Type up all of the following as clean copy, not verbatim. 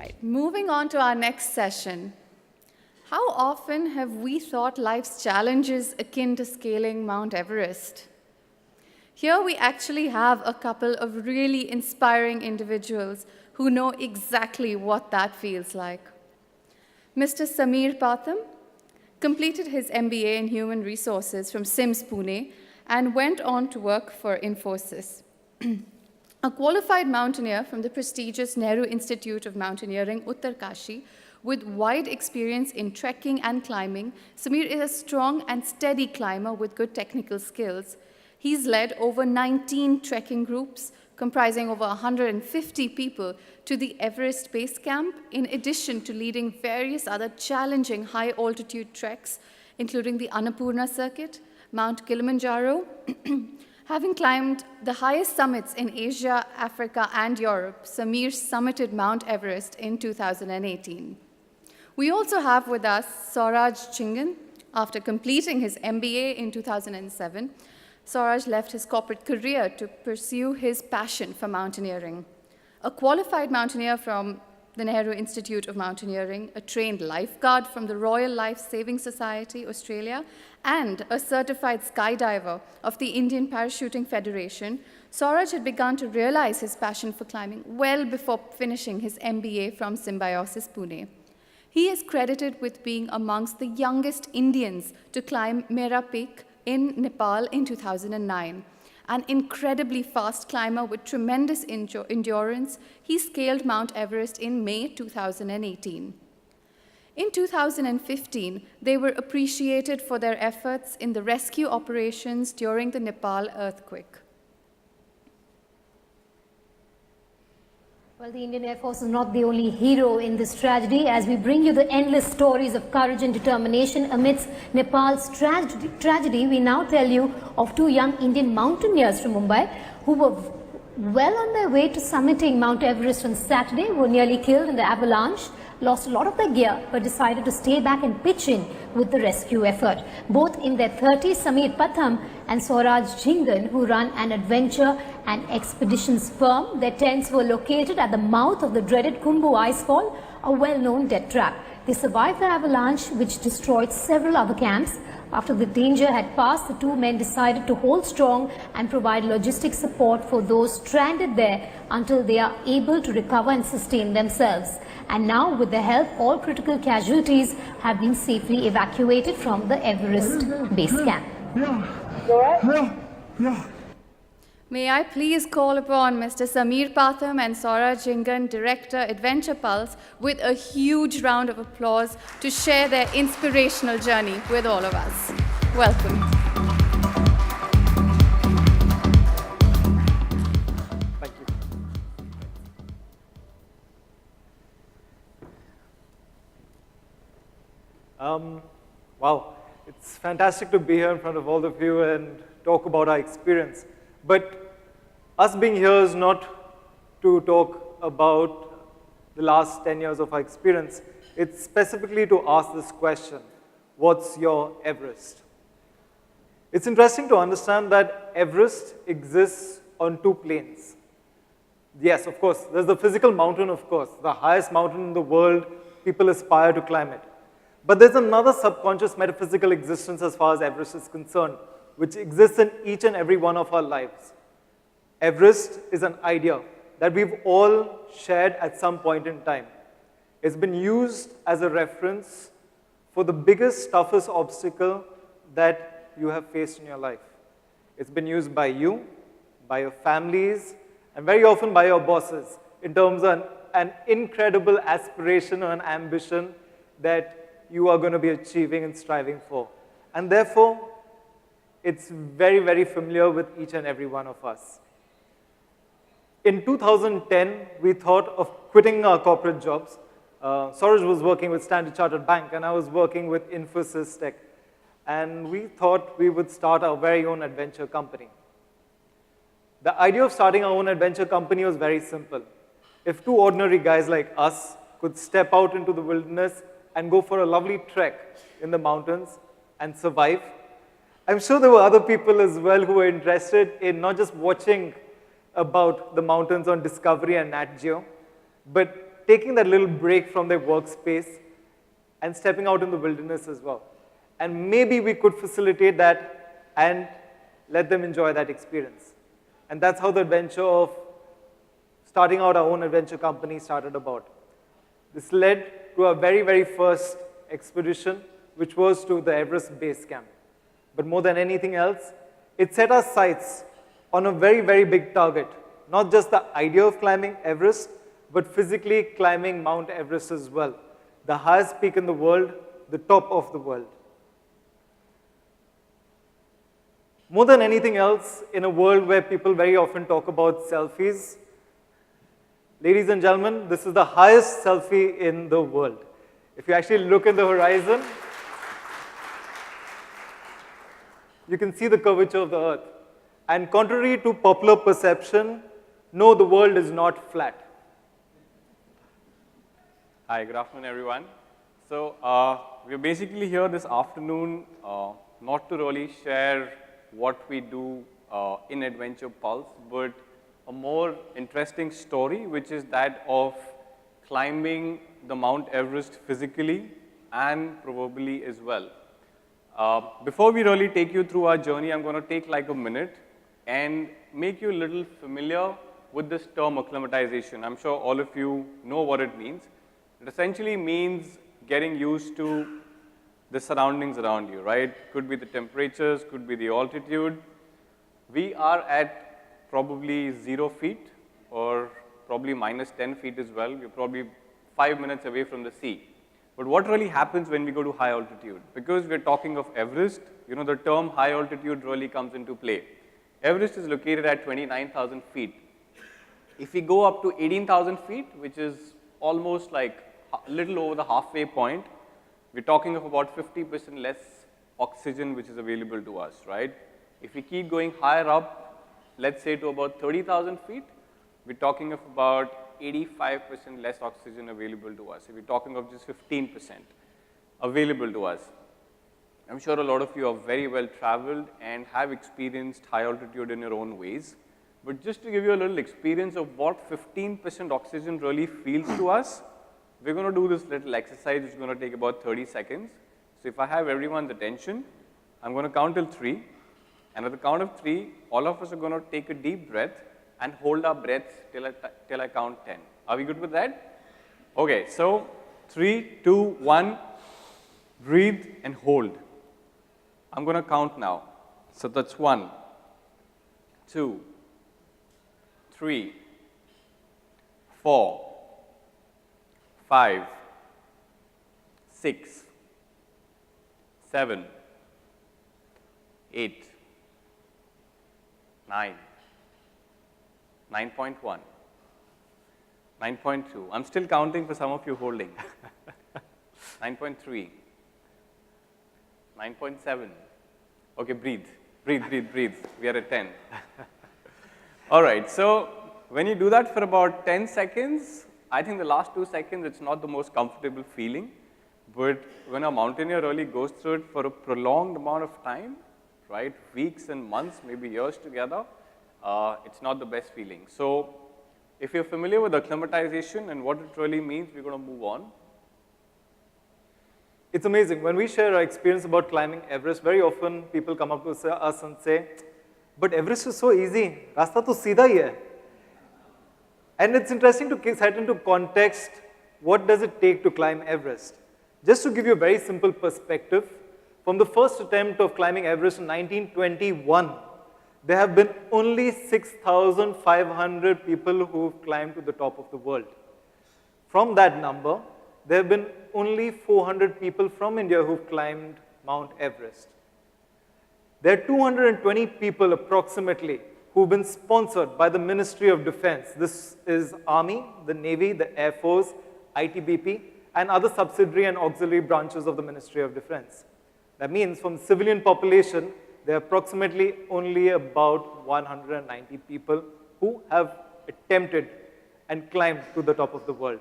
Right, moving on to our next session. How often have we thought life's challenges akin to scaling Mount Everest? Here we actually have a couple of really inspiring individuals who know exactly what that feels like. Mr. Sameer Patham completed his MBA in Human Resources from SIMS Pune and went on to work for Infosys. A qualified mountaineer from the prestigious Nehru Institute of Mountaineering, Uttarkashi, with wide experience in trekking and climbing, Sameer is a strong and steady climber with good technical skills. He's led over 19 trekking groups, comprising over 150 people, to the Everest Base Camp, in addition to leading various other challenging high-altitude treks, including the Annapurna Circuit, Mount Kilimanjaro. Having climbed the highest summits in Asia, Africa, and Europe, Sameer summited Mount Everest in 2018. We also have with us Sauraj Chingan. After completing his MBA in 2007, Sauraj left his corporate career to pursue his passion for mountaineering. A qualified mountaineer from the Nehru Institute of Mountaineering, a trained lifeguard from the Royal Life Saving Society, Australia, and a certified skydiver of the Indian Parachuting Federation, Sauraj had begun to realize his passion for climbing well before finishing his MBA from Symbiosis Pune. He is credited with being amongst the youngest Indians to climb Mera Peak in Nepal in 2009. An incredibly fast climber with tremendous endurance, he scaled Mount Everest in May 2018. In 2015, they were appreciated for their efforts in the rescue operations during the Nepal earthquake. Well, the Indian Air Force is not the only hero in this tragedy, as we bring you the endless stories of courage and determination amidst Nepal's tragedy. We now tell you of two young Indian mountaineers from Mumbai who were well on their way to summiting Mount Everest on Saturday, were nearly killed in the avalanche, lost a lot of their gear, but decided to stay back and pitch in with the rescue effort. Both in their 30s, Sameer Patham and Sauraj Chingan, who run an adventure and expeditions firm. Their tents were located at the mouth of the dreaded Khumbu Icefall, a well-known death trap. They survived the avalanche, which destroyed several other camps. After the danger had passed, the two men decided to hold strong and provide logistic support for those stranded there until they are able to recover and sustain themselves. And now, with their help, all critical casualties have been safely evacuated from the Everest base camp. May I please call upon Mr. Sameer Patham and Sauraj Chingan, Director, Adventure Pulse, with a huge round of applause to share their inspirational journey with all of us. Welcome. Thank you. Wow, it's fantastic to be here in front of all of you and talk about our experience. But us being here is not to talk about the last 10 years of our experience. It's specifically to ask this question: what's your Everest? It's interesting to understand that Everest exists on two planes. Yes, of course, there's the physical mountain, of course, the highest mountain in the world. People aspire to climb it. But there's another subconscious metaphysical existence as far as Everest is concerned, which exists in each and every one of our lives. Everest is an idea that we've all shared at some point in time. It's been used as a reference for the biggest, toughest obstacle that you have faced in your life. It's been used by you, by your families, and very often by your bosses in terms of an incredible aspiration or an ambition that you are going to be achieving and striving for. And therefore, it's very, very familiar with each and every one of us. In 2010, we thought of quitting our corporate jobs. Sauraj was working with Standard Chartered Bank, and I was working with Infosys Tech. And we thought we would start our very own adventure company. The idea of starting our own adventure company was very simple. If two ordinary guys like us could step out into the wilderness and go for a lovely trek in the mountains and survive, I'm sure there were other people as well who were interested in not just watching about the mountains on Discovery and Nat Geo, but taking that little break from their workspace and stepping out in the wilderness as well. And maybe we could facilitate that and let them enjoy that experience. And that's how the adventure of starting out our own adventure company started about. This led to our very, very first expedition, which was to the Everest Base Camp. But more than anything else, it set our sights on a very, very big target. Not just the idea of climbing Everest, but physically climbing Mount Everest as well. The highest peak in the world, the top of the world. More than anything else, in a world where people very often talk about selfies, ladies and gentlemen, this is the highest selfie in the world. If you actually look in the horizon, you can see the curvature of the earth. And contrary to popular perception, no, the world is not flat. Hi, good afternoon, everyone. So, we're basically here this afternoon not to really share what we do in Adventure Pulse, but a more interesting story, which is that of climbing the Mount Everest physically and probably as well. Before we really take you through our journey, I'm going to take like a minute and make you a little familiar with this term acclimatization. I'm sure all of you know what it means. It essentially means getting used to the surroundings around you, right? Could be the temperatures, could be the altitude. We are at probably 0 feet or probably minus 10 feet as well. We're probably 5 minutes away from the sea. But what really happens when we go to high altitude? Because we're talking of Everest, you know, the term high altitude really comes into play. Everest is located at 29,000 feet. If we go up to 18,000 feet, which is almost like a little over the halfway point, we're talking of about 50% less oxygen which is available to us, right? If we keep going higher up, let's say to about 30,000 feet, we're talking of about 85% less oxygen available to us. If we're talking of just 15% available to us. I'm sure a lot of you are very well traveled and have experienced high altitude in your own ways. But just to give you a little experience of what 15% oxygen really feels to us, we're going to do this little exercise which is going to take about 30 seconds. So if I have everyone's attention, I'm going to count till 3. And at the count of 3, all of us are going to take a deep breath and hold our breaths till I count 10. Are we good with that? Okay, so 3, 2, 1, breathe and hold. I'm going to count now. So that's 1, 2, 3, 4, 5, 6, 7, 8, 9, 9.1, 9.2. I'm still counting for some of you holding. 9.3, 9.7. Okay, breathe. We are at 10. All right, so when you do that for about 10 seconds, I think the last 2 seconds, it's not the most comfortable feeling. But when a mountaineer really goes through it for a prolonged amount of time, right, weeks and months, maybe years together, it's not the best feeling. So if you're familiar with acclimatization and what it really means, we're going to move on. It's amazing. When we share our experience about climbing Everest, very often people come up to us and say, but Everest is so easy. Rasta to seedha hi hai. And it's interesting to set into context, what does it take to climb Everest? Just to give you a very simple perspective, from the first attempt of climbing Everest in 1921, there have been only 6,500 people who've climbed to the top of the world. From that number, there have been only 400 people from India who've climbed Mount Everest. There are 220 people approximately who've been sponsored by the Ministry of Defense. This is Army, the Navy, the Air Force, ITBP, and other subsidiary and auxiliary branches of the Ministry of Defense. That means from the civilian population, there are approximately only about 190 people who have attempted and climbed to the top of the world.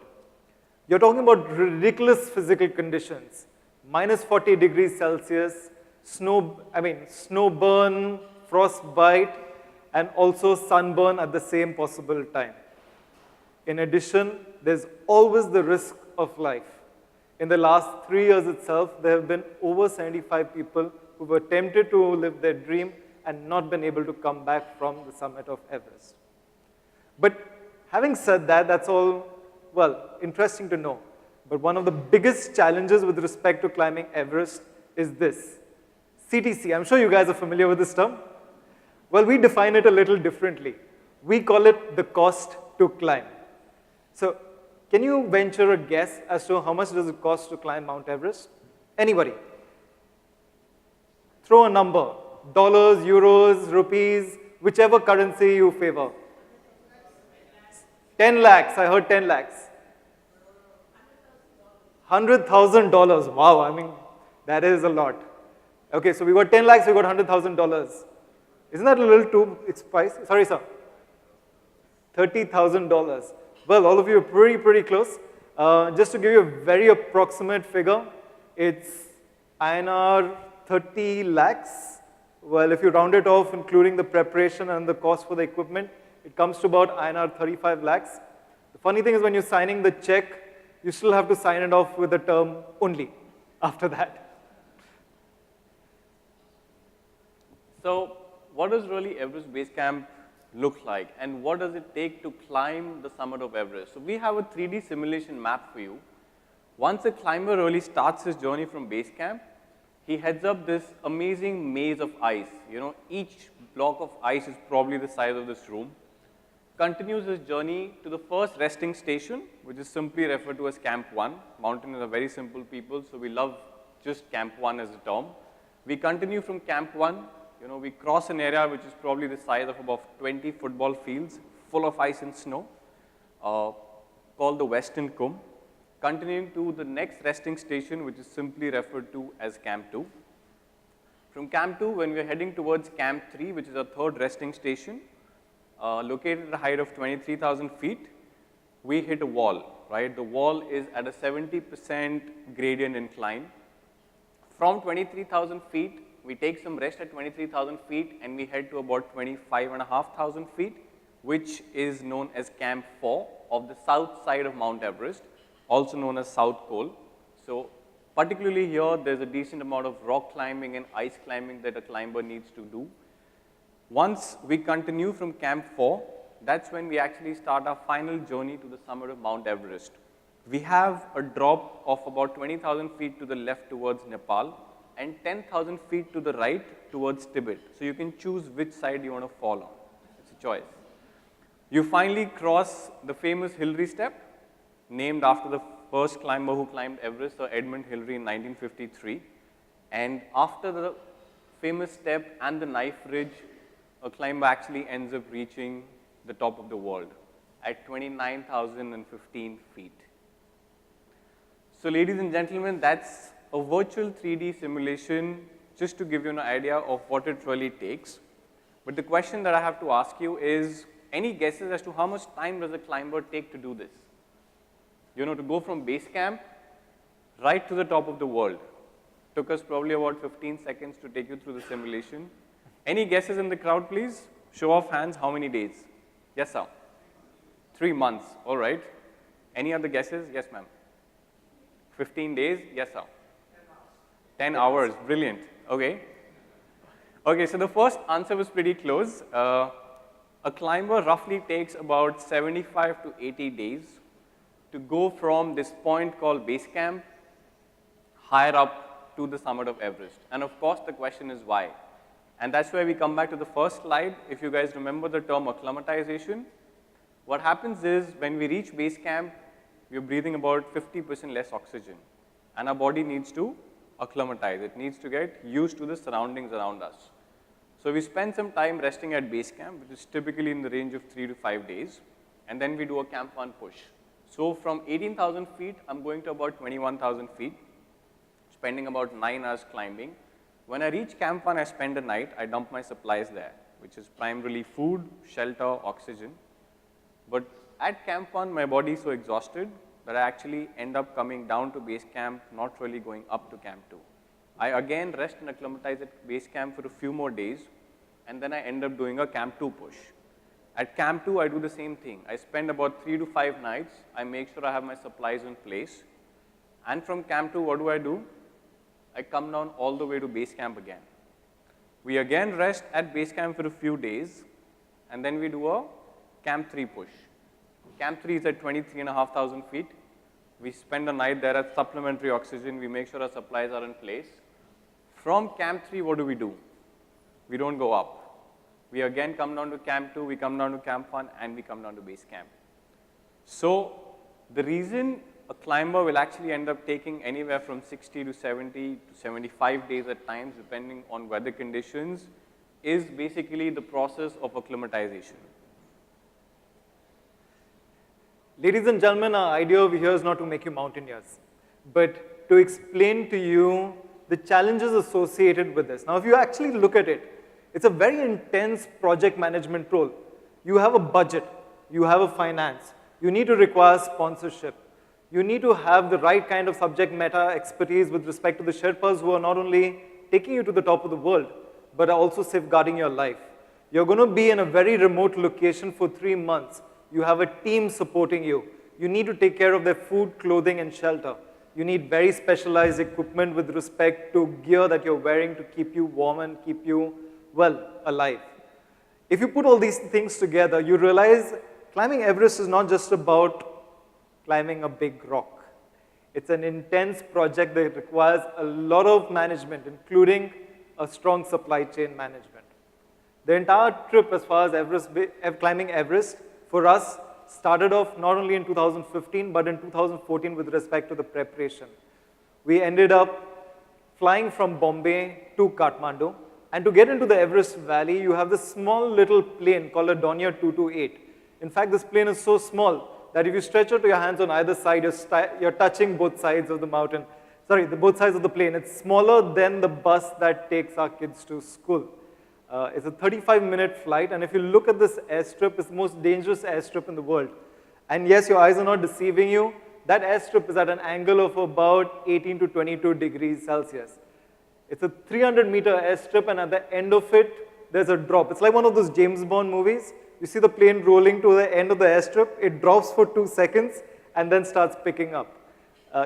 You're talking about ridiculous physical conditions, minus 40 degrees Celsius, snow burn, frostbite, and also sunburn at the same possible time. In addition, there's always the risk of life. In the last 3 years itself, there have been over 75 people who were tempted to live their dream and not been able to come back from the summit of Everest. But having said that, that's all, well, interesting to know. But one of the biggest challenges with respect to climbing Everest is this. CTC, I'm sure you guys are familiar with this term. Well, we define it a little differently. We call it the cost to climb. So, can you venture a guess as to how much does it cost to climb Mount Everest? Anybody? Throw a number. Dollars, euros, rupees, whichever currency you favor. 10 lakhs, I heard 10 lakhs. $100,000, wow, I mean, that is a lot. Okay, so we got 10 lakhs, we got $100,000. Isn't that a little too pricey? Sorry, sir. $30,000. Well, all of you are pretty close. Just to give you a very approximate figure, it's INR 30 lakhs. Well, if you round it off, including the preparation and the cost for the equipment, it comes to about INR 35 lakhs. The funny thing is when you're signing the check, you still have to sign it off with the term only after that. So what does really Everest Base Camp look like, and what does it take to climb the summit of Everest? So we have a 3D simulation map for you. Once a climber really starts his journey from base camp, he heads up this amazing maze of ice. You know, each block of ice is probably the size of this room. Continues his journey to the first resting station, which is simply referred to as Camp 1. Mountaineers are very simple people, so we love just Camp 1 as a term. We continue from Camp 1. You know, we cross an area which is probably the size of about 20 football fields, full of ice and snow, called the Western Cumb. Continuing to the next resting station, which is simply referred to as Camp 2. From Camp 2, when we are heading towards Camp 3, which is our third resting station, located at a height of 23,000 feet, we hit a wall, right? The wall is at a 70% gradient incline. From 23,000 feet, we take some rest at 23,000 feet and we head to about 25,500 feet, which is known as Camp 4 of the south side of Mount Everest, also known as South Col. So particularly here, there's a decent amount of rock climbing and ice climbing that a climber needs to do. Once we continue from Camp 4, that's when we actually start our final journey to the summit of Mount Everest. We have a drop of about 20,000 feet to the left towards Nepal and 10,000 feet to the right towards Tibet. So you can choose which side you want to fall on. It's a choice. You finally cross the famous Hillary Step, named after the first climber who climbed Everest, Sir Edmund Hillary, in 1953. And after the famous step and the knife ridge, a climber actually ends up reaching the top of the world at 29,015 feet. So ladies and gentlemen, that's a virtual 3D simulation just to give you an idea of what it really takes. But the question that I have to ask you is, any guesses as to how much time does a climber take to do this? You know, to go from base camp right to the top of the world. Took us probably about 15 seconds to take you through the simulation. Any guesses in the crowd, please? Show of hands, how many days? Yes, sir. 3 months, all right. Any other guesses? Yes, ma'am. 15 days? Yes, sir. 10 hours, brilliant. Okay. Okay, so the first answer was pretty close. A climber roughly takes about 75 to 80 days to go from this point called base camp higher up to the summit of Everest. And of course, the question is why? And that's where we come back to the first slide. If you guys remember the term acclimatization, what happens is when we reach base camp, we're breathing about 50% less oxygen. And our body needs to acclimatize. It needs to get used to the surroundings around us. So we spend some time resting at base camp, which is typically in the range of 3 to 5 days. And then we do a Camp 1 push. So from 18,000 feet, I'm going to about 21,000 feet, spending about 9 hours climbing. When I reach Camp 1, I spend a night. I dump my supplies there, which is primarily food, shelter, oxygen. But at Camp 1, my body is so exhausted that I actually end up coming down to base camp, not really going up to Camp 2. I again rest and acclimatize at base camp for a few more days, and then I end up doing a Camp 2 push. At Camp 2, I do the same thing. I spend about 3 to 5 nights. I make sure I have my supplies in place. And from Camp 2, what do? I come down all the way to base camp again. We again rest at base camp for a few days, and then we do a Camp 3 push. Camp 3 is at 23,500 feet. We spend a night there at supplementary oxygen. We make sure our supplies are in place. From Camp 3, what do? We don't go up. We again come down to Camp 2, we come down to Camp 1, and we come down to base camp. So the reason a climber will actually end up taking anywhere from 60 to 70 to 75 days at times, depending on weather conditions, is basically the process of acclimatization. Ladies and gentlemen, our idea over here is not to make you mountaineers, but to explain to you the challenges associated with this. Now, if you actually look at it, it's a very intense project management role. You have a budget, you have a finance, you need to require sponsorship, you need to have the right kind of subject matter expertise with respect to the Sherpas who are not only taking you to the top of the world, but are also safeguarding your life. You're going to be in a very remote location for 3 months. You have a team supporting you. You need to take care of their food, clothing, and shelter. You need very specialized equipment with respect to gear that you're wearing to keep you warm and keep you, well, alive. If you put all these things together, you realize climbing Everest is not just about climbing a big rock. It's an intense project that requires a lot of management, including a strong supply chain management. The entire trip as far as climbing Everest for us started off not only in 2015, but in 2014 with respect to the preparation. We ended up flying from Bombay to Kathmandu, and to get into the Everest Valley, you have this small little plane called a Dornier 228. In fact, this plane is so small that if you stretch out your hands on either side, you're touching both sides of the mountain. Sorry, both sides of the plane. It's smaller than the bus that takes our kids to school. It's a 35-minute flight, and if you look at this airstrip, it's the most dangerous airstrip in the world. And yes, your eyes are not deceiving you. That airstrip is at an angle of about 18 to 22 degrees Celsius. It's a 300-meter airstrip, and at the end of it, there's a drop. It's like one of those James Bond movies. You see the plane rolling to the end of the airstrip, it drops for 2 seconds, and then starts picking up.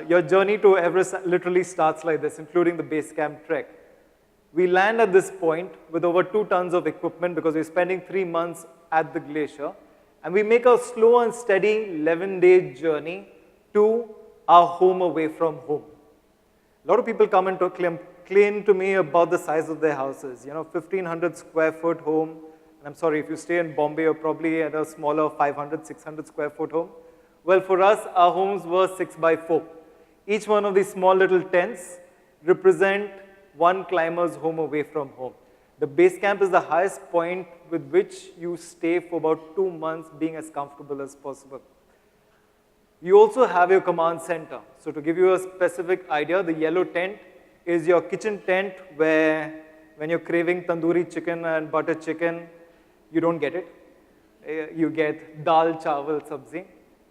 Your journey to Everest literally starts like this, including the base camp trek. We land at this point with over 2 tons of equipment because we're spending 3 months at the glacier, and we make a slow and steady 11-day journey to our home away from home. A lot of people come and complain to me about the size of their houses. 1,500 square foot home. And I'm sorry, if you stay in Bombay, you're probably at a smaller 500, 600 square foot home. Well, for us, our homes were 6 by 4. Each one of these small little tents represent one climber's home away from home. The base camp is the highest point with which you stay for about 2 months, being as comfortable as possible. You also have your command center. So to give you a specific idea, the yellow tent is your kitchen tent where when you're craving tandoori chicken and butter chicken, you don't get it. You get dal, chawal, sabzi.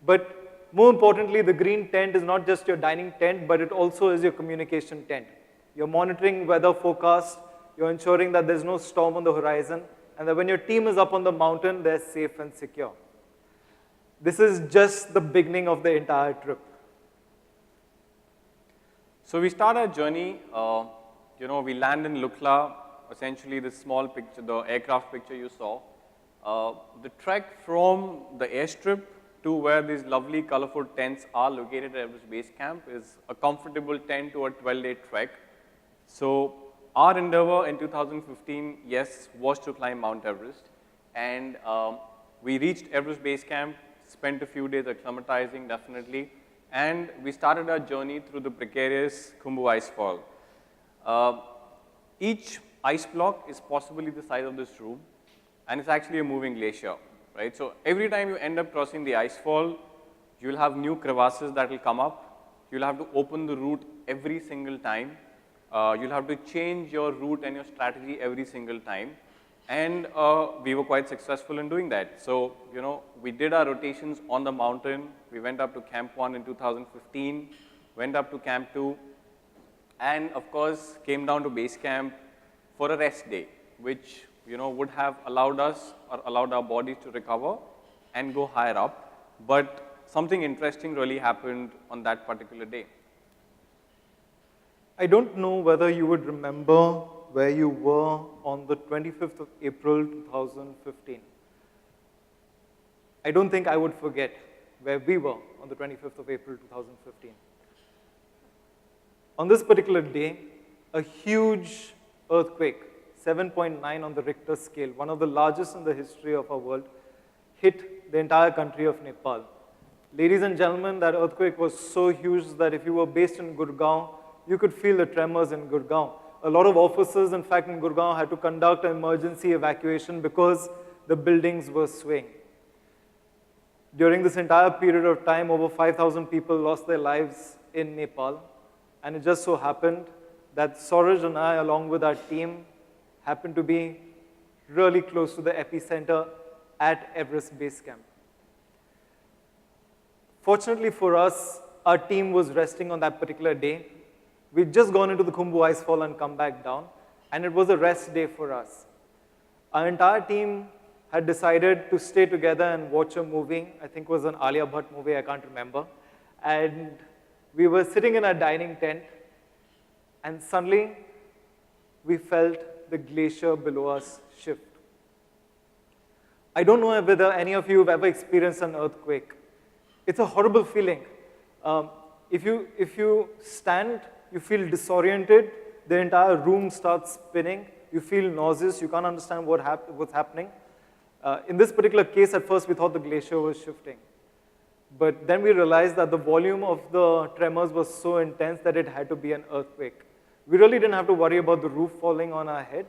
But more importantly, the green tent is not just your dining tent, but it also is your communication tent. You're monitoring weather forecast, you're ensuring that there's no storm on the horizon, and that when your team is up on the mountain, they're safe and secure. This is just the beginning of the entire trip. So we start our journey, we land in Lukla, essentially this small picture, the aircraft picture you saw. The trek from the airstrip to where these lovely colorful tents are located at Everest Base Camp is a comfortable 10 to a 12-day trek. So our endeavor in 2015, yes, was to climb Mount Everest. And we reached Everest Base Camp, spent a few days acclimatizing, definitely. And we started our journey through the precarious Khumbu Icefall. Each ice block is possibly the size of this room, and it's actually a moving glacier, right? So every time you end up crossing the icefall, you'll have new crevasses that will come up. You'll have to open the route every single time. You'll have to change your route and your strategy every single time. And we were quite successful in doing that. So, we did our rotations on the mountain. We went up to Camp 1 in 2015, went up to Camp 2, and of course, came down to base camp for a rest day, which would have allowed us or allowed our bodies to recover and go higher up. But something interesting really happened on that particular day. I don't know whether you would remember where you were on the 25th of April 2015. I don't think I would forget where we were on the 25th of April 2015. On this particular day, a huge earthquake, 7.9 on the Richter scale, one of the largest in the history of our world, hit the entire country of Nepal. Ladies and gentlemen, that earthquake was so huge that if you were based in Gurgaon, you could feel the tremors in Gurgaon. A lot of officers, in fact, in Gurgaon had to conduct an emergency evacuation because the buildings were swaying. During this entire period of time, over 5,000 people lost their lives in Nepal. And it just so happened that Sauraj and I, along with our team, happened to be really close to the epicenter at Everest Base Camp. Fortunately for us, our team was resting on that particular day. We'd just gone into the Khumbu Icefall and come back down, and it was a rest day for us. Our entire team had decided to stay together and watch a movie. I think it was an Alia Bhatt movie, I can't remember. And we were sitting in our dining tent, and suddenly we felt the glacier below us shift. I don't know whether any of you have ever experienced an earthquake. It's a horrible feeling. If you stand, you feel disoriented, the entire room starts spinning, you feel nauseous, you can't understand what's happening. In this particular case, at first we thought the glacier was shifting. But then we realized that the volume of the tremors was so intense that it had to be an earthquake. We really didn't have to worry about the roof falling on our head,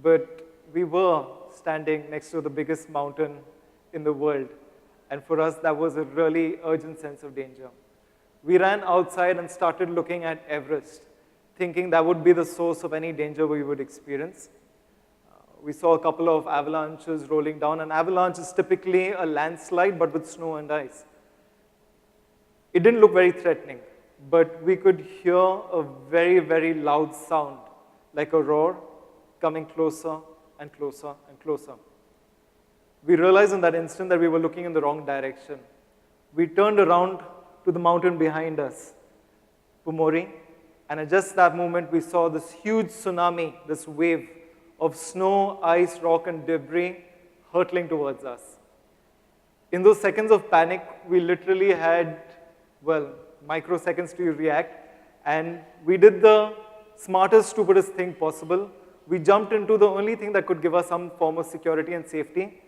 but we were standing next to the biggest mountain in the world. And for us, that was a really urgent sense of danger. We ran outside and started looking at Everest, thinking that would be the source of any danger we would experience. We saw a couple of avalanches rolling down. An avalanche is typically a landslide, but with snow and ice. It didn't look very threatening, but we could hear a very, very loud sound, like a roar, coming closer and closer and closer. We realized in that instant that we were looking in the wrong direction. We turned around to the mountain behind us, Pumori, and at just that moment, we saw this huge tsunami, this wave of snow, ice, rock, and debris hurtling towards us. In those seconds of panic, we literally had, microseconds to react, and we did the smartest, stupidest thing possible. We jumped into the only thing that could give us some form of security and safety,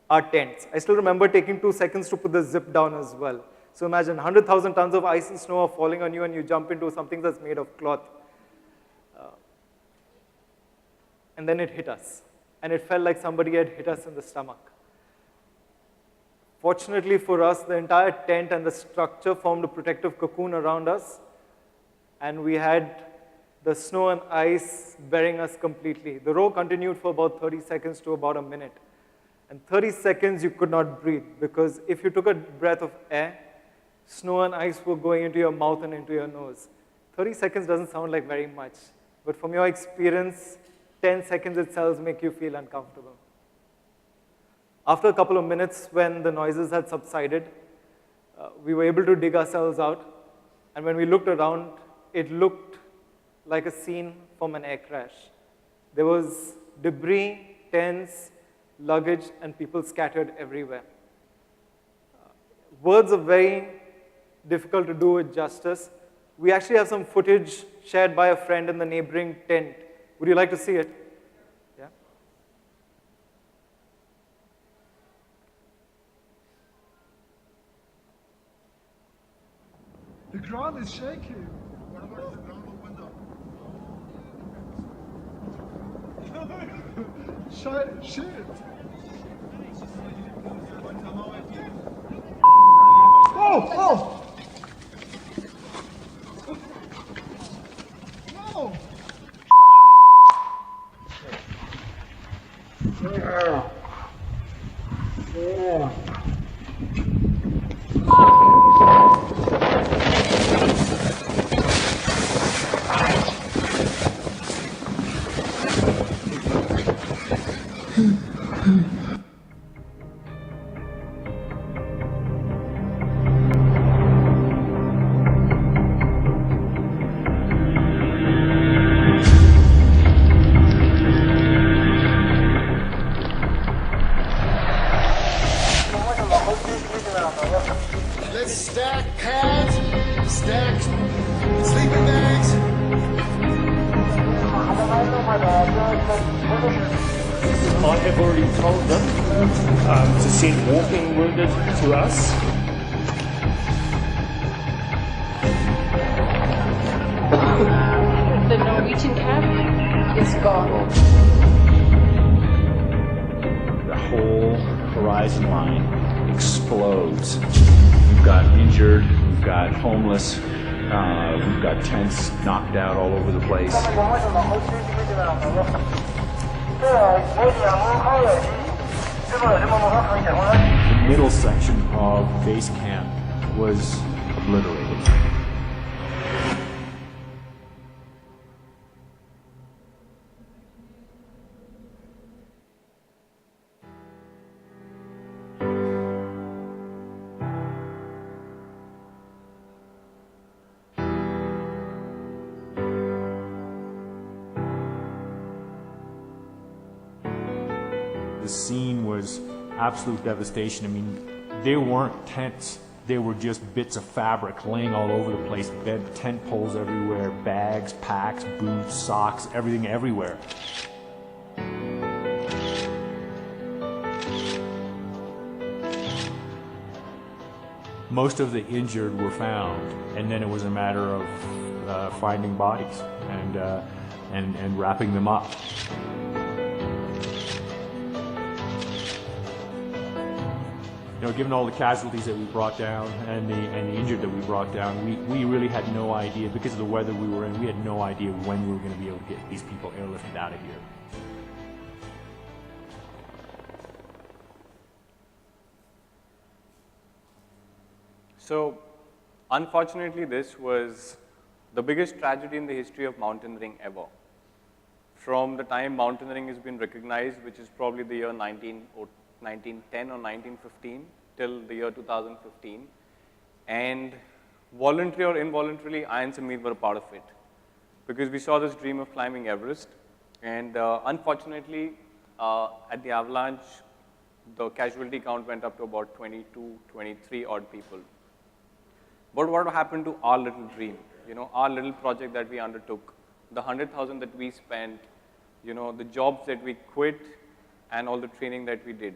our tents. I still remember taking 2 seconds to put the zip down as well. So imagine 100,000 tons of ice and snow are falling on you and you jump into something that's made of cloth. And then it hit us. And it felt like somebody had hit us in the stomach. Fortunately for us, the entire tent and the structure formed a protective cocoon around us. And we had the snow and ice burying us completely. The roar continued for about 30 seconds to about a minute. And 30 seconds you could not breathe, because if you took a breath of air, snow and ice were going into your mouth and into your nose. 30 seconds doesn't sound like very much, but from your experience, 10 seconds itself make you feel uncomfortable. After a couple of minutes, when the noises had subsided, we were able to dig ourselves out, and when we looked around, it looked like a scene from an air crash. There was debris, tents, luggage, and people scattered everywhere. Words are very difficult to do with justice. We actually have some footage shared by a friend in the neighboring tent. Would you like to see it? Yeah? The ground is shaking. Shit. Oh! No! pads, stacked sleeping bags. I have already told them to send walking wounded to us. The Norwegian camp is gone. The whole horizon line explodes. We've got injured, we've got homeless, we've got tents knocked out all over the place. The middle section of base camp was obliterated. The scene was absolute devastation. I mean, they weren't tents. They were just bits of fabric laying all over the place. Tent poles everywhere, bags, packs, boots, socks, everything everywhere. Most of the injured were found, and then it was a matter of finding bodies and wrapping them up. You know, given all the casualties that we brought down and the injured that we brought down, we really had no idea, because of the weather we were in, we had no idea when we were going to be able to get these people airlifted out of here. So, unfortunately, this was the biggest tragedy in the history of mountaineering ever. From the time mountaineering has been recognized, which is probably the year 1910 or 1915 till the year 2015, and voluntarily or involuntarily, I and Sameer were a part of it, because we saw this dream of climbing Everest, and unfortunately, at the avalanche, the casualty count went up to about 22, 23 odd people. But what happened to our little dream? You know, our little project that we undertook, the 100,000 that we spent, you know, the jobs that we quit, and all the training that we did.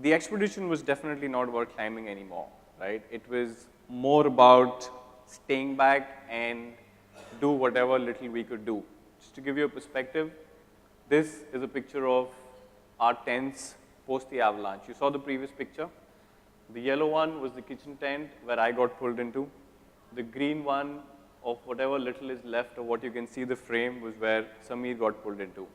The expedition was definitely not about climbing anymore, right? It was more about staying back and do whatever little we could do. Just to give you a perspective, this is a picture of our tents post the avalanche. You saw the previous picture. The yellow one was the kitchen tent where I got pulled into. The green one of whatever little is left of what you can see the frame was where Sameer got pulled into.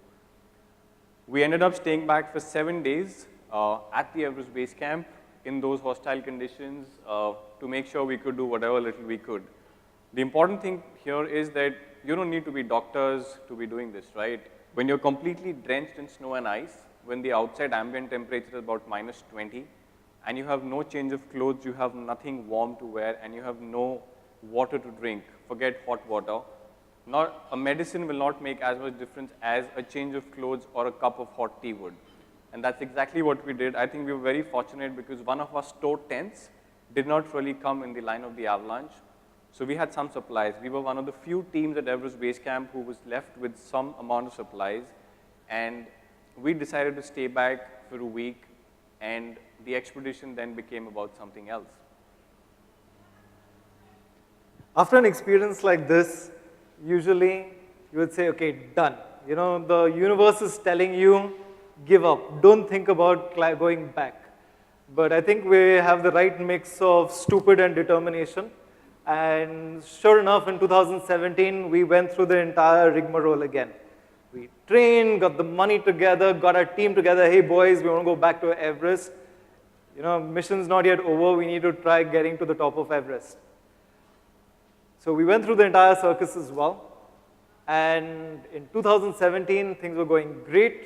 We ended up staying back for 7 days at the Everest Base Camp in those hostile conditions to make sure we could do whatever little we could. The important thing here is that you don't need to be doctors to be doing this, right? When you're completely drenched in snow and ice, when the outside ambient temperature is about -20, and you have no change of clothes, you have nothing warm to wear, and you have no water to drink, forget hot water. A medicine will not make as much difference as a change of clothes or a cup of hot tea would. And that's exactly what we did. I think we were very fortunate because one of our store tents did not really come in the line of the avalanche. So we had some supplies. We were one of the few teams at Everest Base Camp who was left with some amount of supplies. And we decided to stay back for a week, and the expedition then became about something else. After an experience like this, usually you would say, okay, done. You know, the universe is telling you, give up. Don't think about going back. But I think we have the right mix of stupid and determination. And sure enough, in 2017, we went through the entire rigmarole again. We trained, got the money together, got our team together. Hey boys, we want to go back to Everest. You know, mission's not yet over. We need to try getting to the top of Everest. So we went through the entire circus as well. And in 2017, things were going great.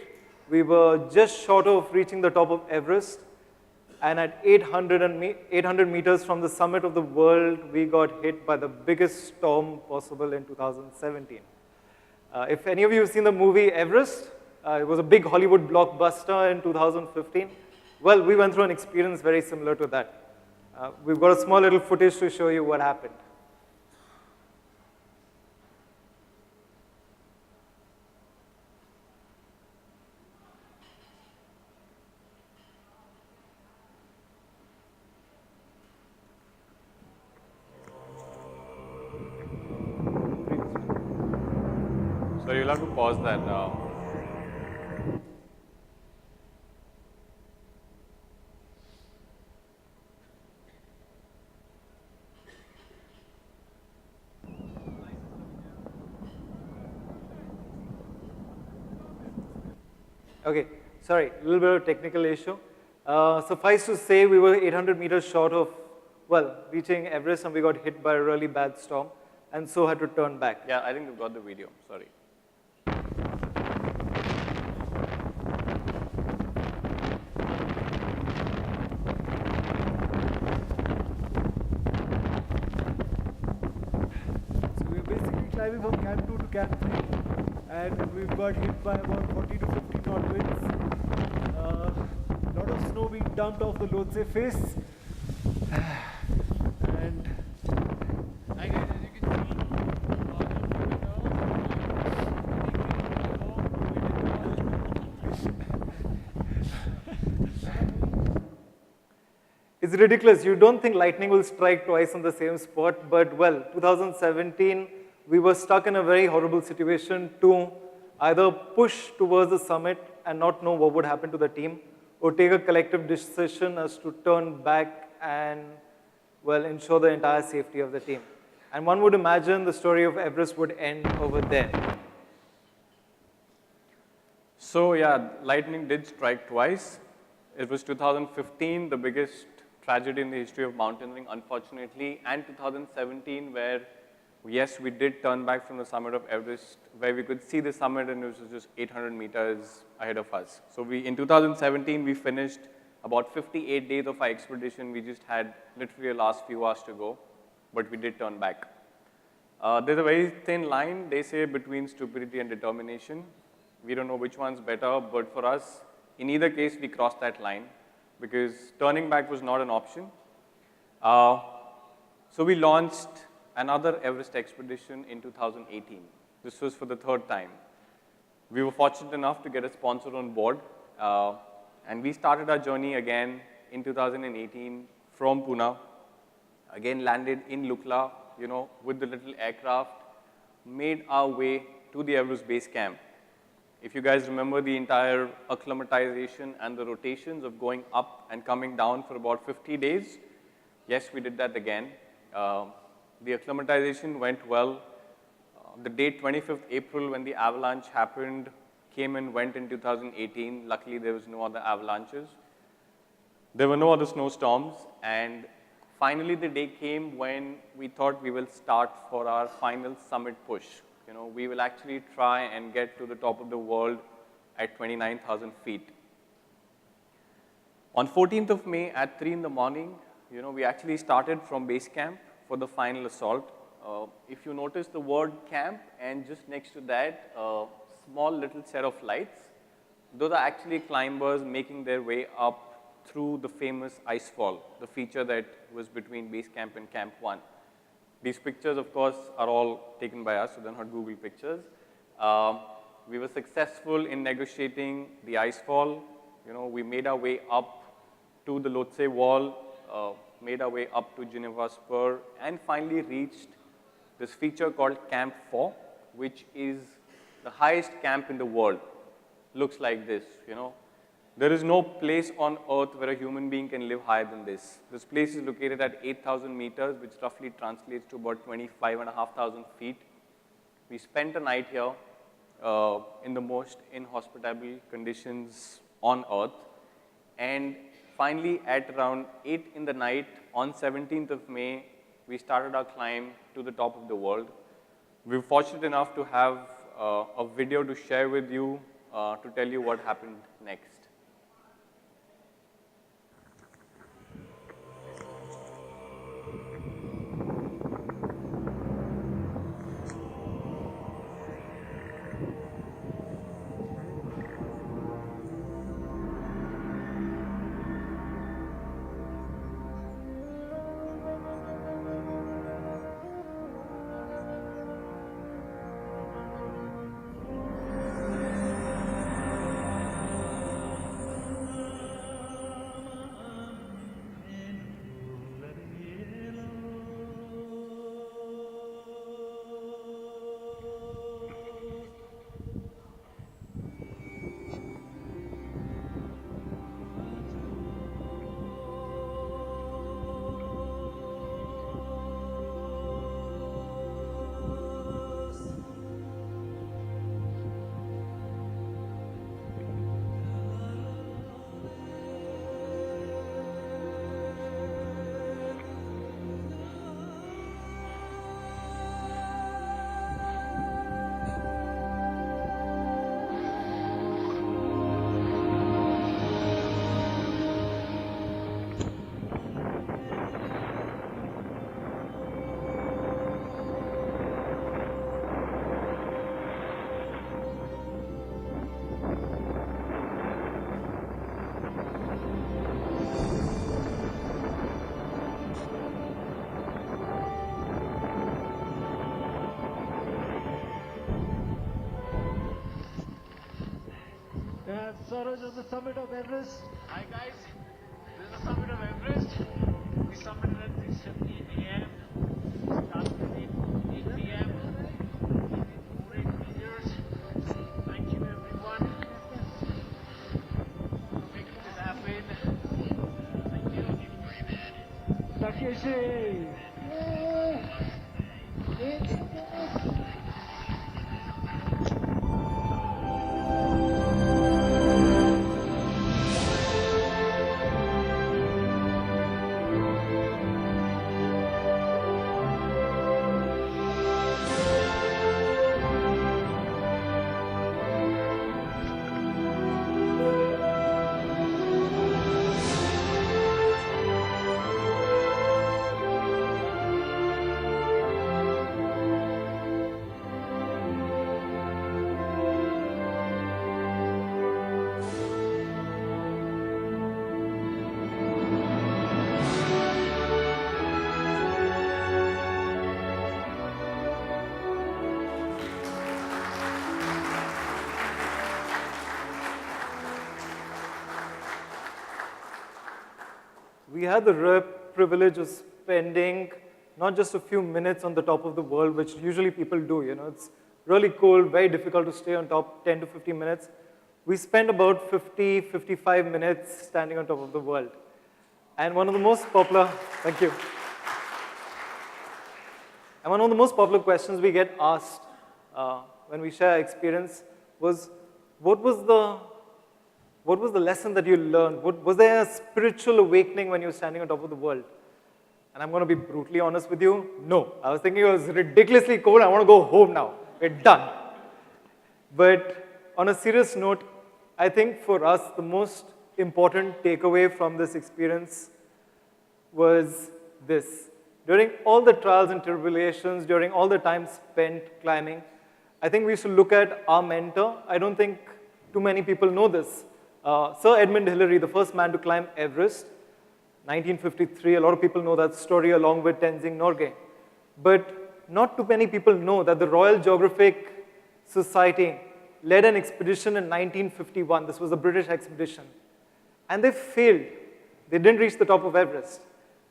We were just short of reaching the top of Everest. And at 800 meters from the summit of the world, we got hit by the biggest storm possible in 2017. If any of you have seen the movie Everest, it was a big Hollywood blockbuster in 2015. Well, we went through an experience very similar to that. We've got a small little footage to show you what happened. So you'll have to pause that. Okay, sorry, a little bit of technical issue. Suffice to say, we were 800 meters short of, well, reaching Everest, and we got hit by a really bad storm, and so had to turn back. Yeah, I think we've got the video. Sorry. So we're basically climbing from Camp 2 to Camp 3, and we've got hit by about 40 to 50 knot winds. A lot of snow being dumped off the Lhotse face. And I guess as you can see, it's ridiculous. You don't think lightning will strike twice on the same spot, but well, 2017, we were stuck in a very horrible situation to either push towards the summit and not know what would happen to the team, or take a collective decision as to turn back and, well, ensure the entire safety of the team. And one would imagine the story of Everest would end over there. So yeah, lightning did strike twice. It was 2015, the biggest tragedy in the history of mountaineering, unfortunately, and 2017, where yes, we did turn back from the summit of Everest, where we could see the summit and it was just 800 meters ahead of us. So in 2017, we finished about 58 days of our expedition. We just had literally the last few hours to go, but we did turn back. There's a very thin line, they say, between stupidity and determination. We don't know which one's better, but for us, in either case, we crossed that line because turning back was not an option. So we launched another Everest expedition in 2018. This was for the third time. We were fortunate enough to get a sponsor on board, and we started our journey again in 2018 from Pune. Again, landed in Lukla, with the little aircraft, made our way to the Everest base camp. If you guys remember the entire acclimatization and the rotations of going up and coming down for about 50 days, yes, we did that again. The acclimatization went well. The date 25th April when the avalanche happened came and went in 2018. Luckily, there was no other avalanches. There were no other snowstorms, and finally the day came when we thought we will start for our final summit push. We will actually try and get to the top of the world at 29,000 feet. On 14th of May at 3 in the morning, we actually started from base camp for the final assault. If you notice the word camp and just next to that, a small little set of lights, those are actually climbers making their way up through the famous ice fall, the feature that was between base camp and Camp 1. These pictures, of course, are all taken by us, so they're not Google pictures. We were successful in negotiating the ice fall. We made our way up to the Lhotse wall, made our way up to Geneva Spur, and finally reached this feature called Camp 4, which is the highest camp in the world. Looks like this, There is no place on earth where a human being can live higher than this. This place is located at 8,000 meters, which roughly translates to about 25,500 feet. We spent a night here in the most inhospitable conditions on earth. And finally, at around 8 in the night on 17th of May, we started our climb to the top of the world. We were fortunate enough to have a video to share with you to tell you what happened next. Saroj on the summit of Everest. Hi guys, this is the summit of Everest. We summited at 6:50 a.m. Started at 8 p.m. 8 meters. Thank you everyone for making this happen. Thank you. Takeshi! We had the rare privilege of spending not just a few minutes on the top of the world, which usually people do, you know. It's really cold, very difficult to stay on top 10 to 15 minutes. We spent about 50, 55 minutes standing on top of the world. And one of the most popular, thank you. And one of the most popular questions we get asked when we share our experience was, what was the lesson that you learned? Was there a spiritual awakening when you were standing on top of the world? And I'm going to be brutally honest with you, no. I was thinking it was ridiculously cold, I want to go home now. We're done. But on a serious note, I think for us, the most important takeaway from this experience was this. During all the trials and tribulations, during all the time spent climbing, I think we should look at our mentor. I don't think too many people know this. Sir Edmund Hillary, the first man to climb Everest, 1953. A lot of people know that story along with Tenzing Norgay. But not too many people know that the Royal Geographic Society led an expedition in 1951. This was a British expedition. And they failed. They didn't reach the top of Everest.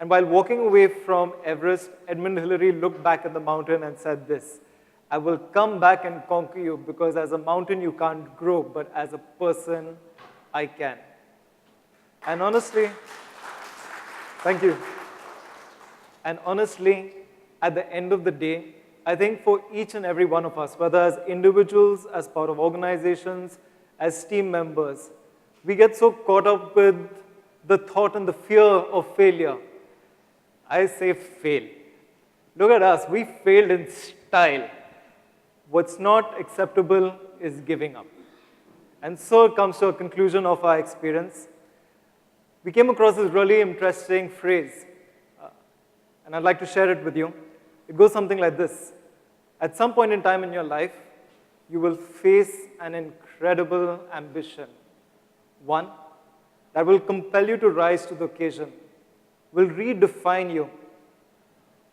And while walking away from Everest, Edmund Hillary looked back at the mountain and said this, I will come back and conquer you because as a mountain you can't grow, but as a person I can. And honestly, thank you. And honestly, at the end of the day, I think for each and every one of us, whether as individuals, as part of organizations, as team members, we get so caught up with the thought and the fear of failure. I say fail. Look at us, we failed in style. What's not acceptable is giving up. And so it comes to a conclusion of our experience. We came across this really interesting phrase, and I'd like to share it with you. It goes something like this. At some point in time in your life, you will face an incredible ambition. One that will compel you to rise to the occasion, will redefine you,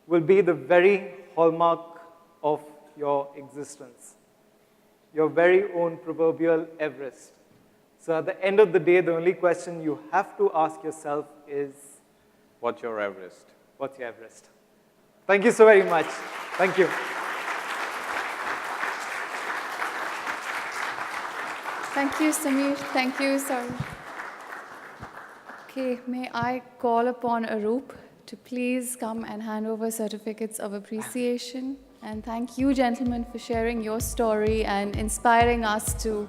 will be the very hallmark of your existence. Your very own proverbial Everest. So at the end of the day, the only question you have to ask yourself is, What's your Everest? What's your Everest? Thank you so very much. Thank you. Thank you, Samir. Thank you, sir. Okay, may I call upon Arup to please come and hand over certificates of appreciation. And thank you, gentlemen, for sharing your story and inspiring us to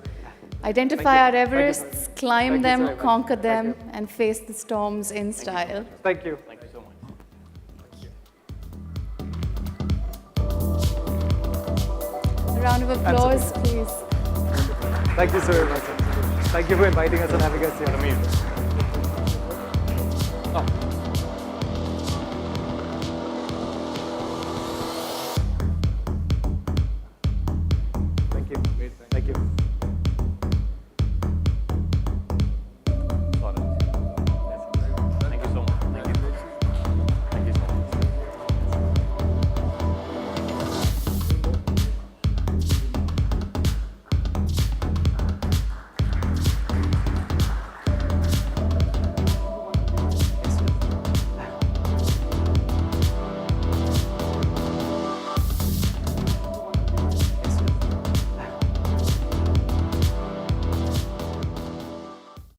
identify our Everests, climb them, conquer them, and face the storms in style. Thank you. Thank you so much. A round of applause, please. Thank you so very much. Thank you for inviting us and having us here. Amazing.